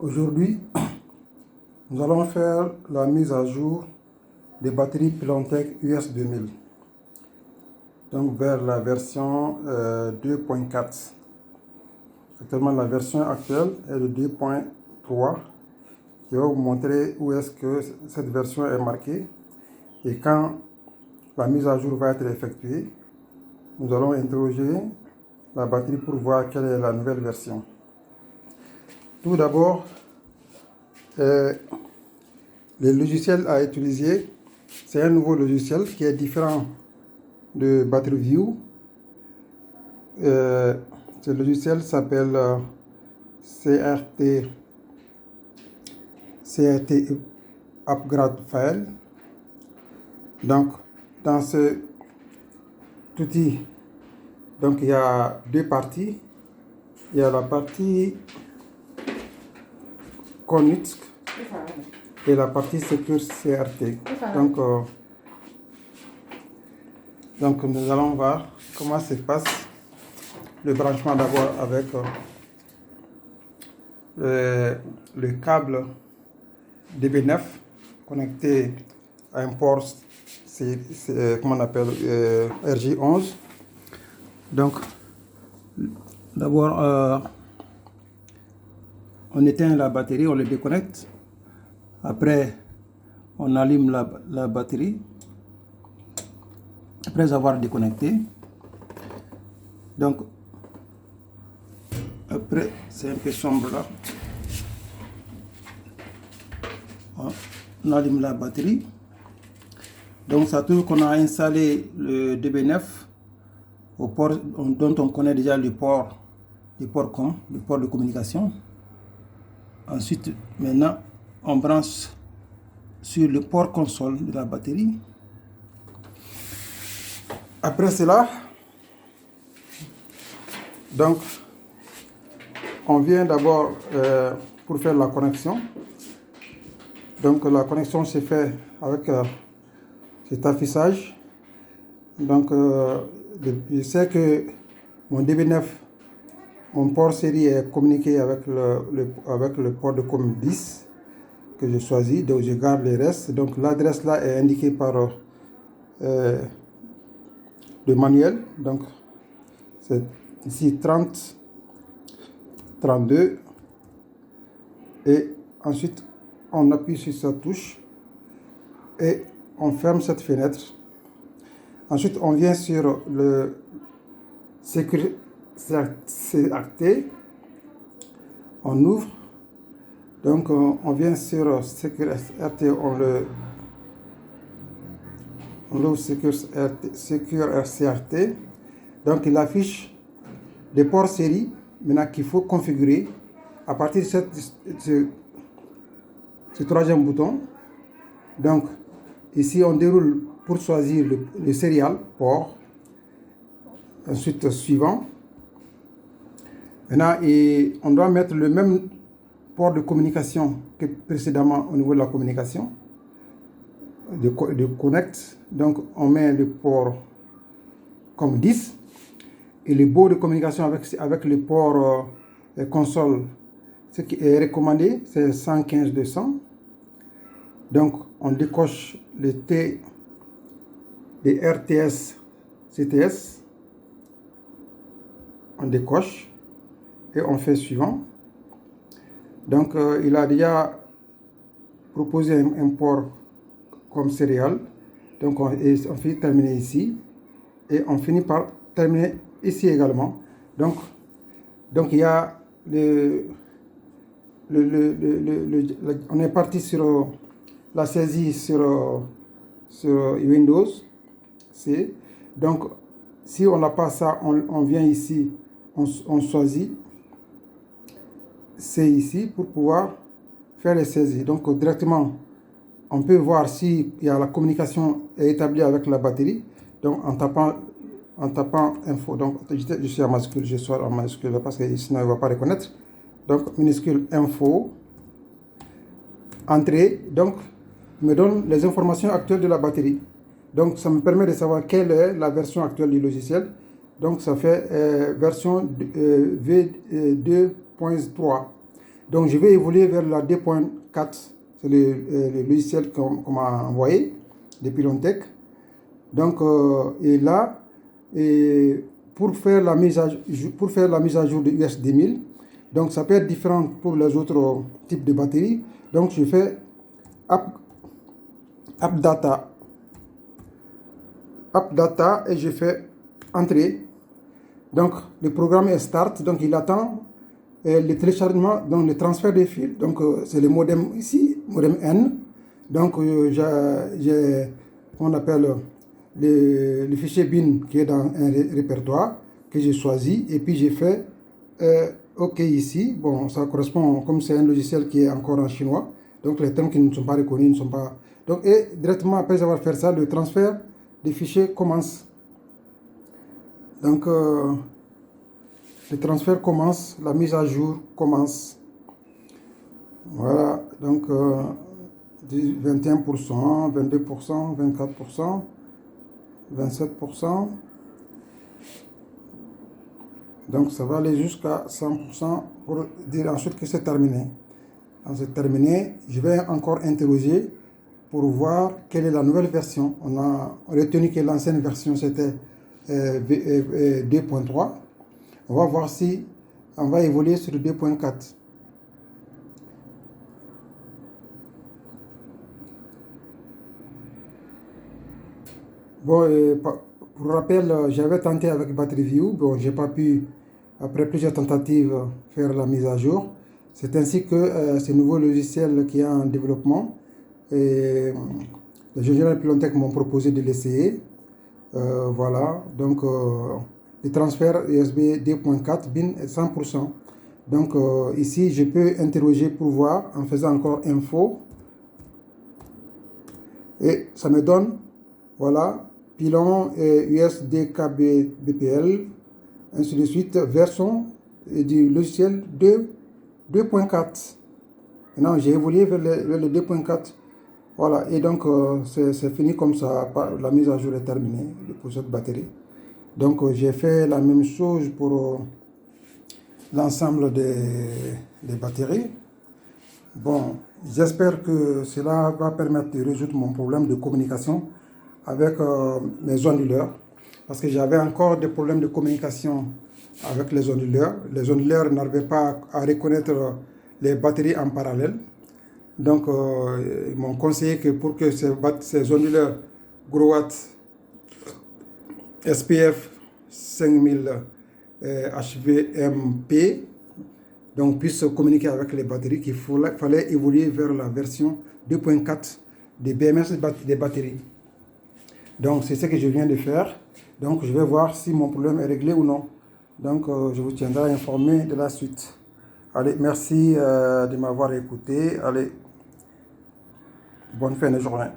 Aujourd'hui, nous allons faire la mise à jour des batteries Pilontech US 2000, donc vers la version 2.4. Actuellement, la version actuelle est de 2.3. Je vais vous montrer où est-ce que cette version est marquée et quand la mise à jour va être effectuée, nous allons interroger la batterie pour voir quelle est la nouvelle version. Tout d'abord, le logiciel à utiliser, c'est un nouveau logiciel qui est différent de BatteryView. Ce logiciel s'appelle CRT Upgrade File. Donc, dans cet outil, donc, il y a deux parties. Il y a la partie Konitsk et la partie Secure CRT. Donc, nous allons voir comment se passe le branchement d'abord avec le câble DB9 connecté à un port comment on appelle RJ11. Donc d'abord on éteint la batterie, on le déconnecte. Après on allume la batterie après avoir déconnecté. Donc après c'est un peu sombre là. On allume la batterie. Donc ça trouve qu'on a installé le DB9 au port dont on connaît déjà le port COM, le port de communication. Ensuite, maintenant, on branche sur le port console de la batterie. Après cela, donc, on vient d'abord pour faire la connexion. Donc, la connexion se fait avec cet affichage. Donc, je sais que mon DB9, mon port série est communiqué avec le port de COM 10 que je choisis, donc je garde les restes. Donc l'adresse là est indiquée par le manuel. Donc c'est ici 30 32 et ensuite on appuie sur cette touche et on ferme cette fenêtre. Ensuite on vient sur le Secure CRT, on ouvre, donc on vient sur Secure CRT, on ouvre Secure CRT, donc il affiche des ports série maintenant qu'il faut configurer à partir de ce troisième bouton. Donc ici on déroule pour choisir le serial port, ensuite suivant. Maintenant, on doit mettre le même port de communication que précédemment au niveau de la communication, de connect. Donc, on met le port comme 10 et le bout de communication avec le port console. Ce qui est recommandé, c'est 115-200. Donc, on décoche le T de RTS CTS. On décoche. Et on fait suivant. Donc il a déjà proposé un port comme serial. Donc on finit de terminer ici. Et on finit par terminer ici également. Donc il y a on est parti sur la saisie sur Windows C. Donc si on n'a pas ça, on vient ici, on choisit c'est ici pour pouvoir faire les saisies. Donc directement, on peut voir si il y a la communication est établie avec la batterie. Donc en tapant info. Donc je suis en majuscule, je sors en majuscule parce que sinon il ne va pas reconnaître. Donc minuscule info, entrée. Donc il me donne les informations actuelles de la batterie. Donc ça me permet de savoir quelle est la version actuelle du logiciel. Donc ça fait version V2.3. Donc je vais évoluer vers la 2.4. C'est le logiciel qu'on m'a envoyé depuis Longtech. Donc, et là, pour faire la mise à jour de US 2000, donc ça peut être différent pour les autres types de batteries. Donc je fais app data et je fais entrer. Donc le programme est start, donc il attend le téléchargement, donc le transfert des fils. Donc c'est le modem ici, modem N. Donc j'ai, on appelle le fichier bin qui est dans un répertoire que j'ai choisi, et puis j'ai fait OK ici. Bon, ça correspond, comme c'est un logiciel qui est encore en chinois, donc les termes qui ne sont pas reconnus ne sont pas. Donc, et directement après avoir fait ça, le transfert des fichiers commence. Donc le transfert commence, la mise à jour commence. Voilà, donc 21%, 22%, 24%, 27%. Donc ça va aller jusqu'à 100% pour dire ensuite que c'est terminé. Quand c'est terminé, je vais encore interroger pour voir quelle est la nouvelle version. On a retenu que l'ancienne version c'était 2.3. On va voir si on va évoluer sur 2.4. Bon, pour rappel, j'avais tenté avec BatteryView. Bon, j'ai pas pu, après plusieurs tentatives, faire la mise à jour. C'est ainsi que ce nouveau logiciel qui est en développement, et les ingénieurs de Longtech m'ont proposé de l'essayer. Voilà, donc le transfert USB 2.4 bin est 100%. Donc ici, je peux interroger pour voir en faisant encore info. Et ça me donne, voilà, pilon USB KB BPL, ainsi de suite, version du logiciel 2.4. Maintenant, j'ai évolué vers le 2.4. Voilà, et donc c'est fini comme ça, la mise à jour est terminée pour cette batterie. Donc j'ai fait la même chose pour l'ensemble des batteries. Bon, j'espère que cela va permettre de résoudre mon problème de communication avec mes onduleurs, parce que j'avais encore des problèmes de communication avec les onduleurs. Les onduleurs n'arrivaient pas à reconnaître les batteries en parallèle. Donc, ils m'ont conseillé que pour que ces onduleurs Growatt SPF 5000 HVMP donc puissent communiquer avec les batteries, qu'il fallait évoluer vers la version 2.4 des BMS des batteries. Donc, c'est ce que je viens de faire. Donc, je vais voir si mon problème est réglé ou non. Donc, je vous tiendrai informé de la suite. Allez, merci de m'avoir écouté. Allez, bonne fin de journée.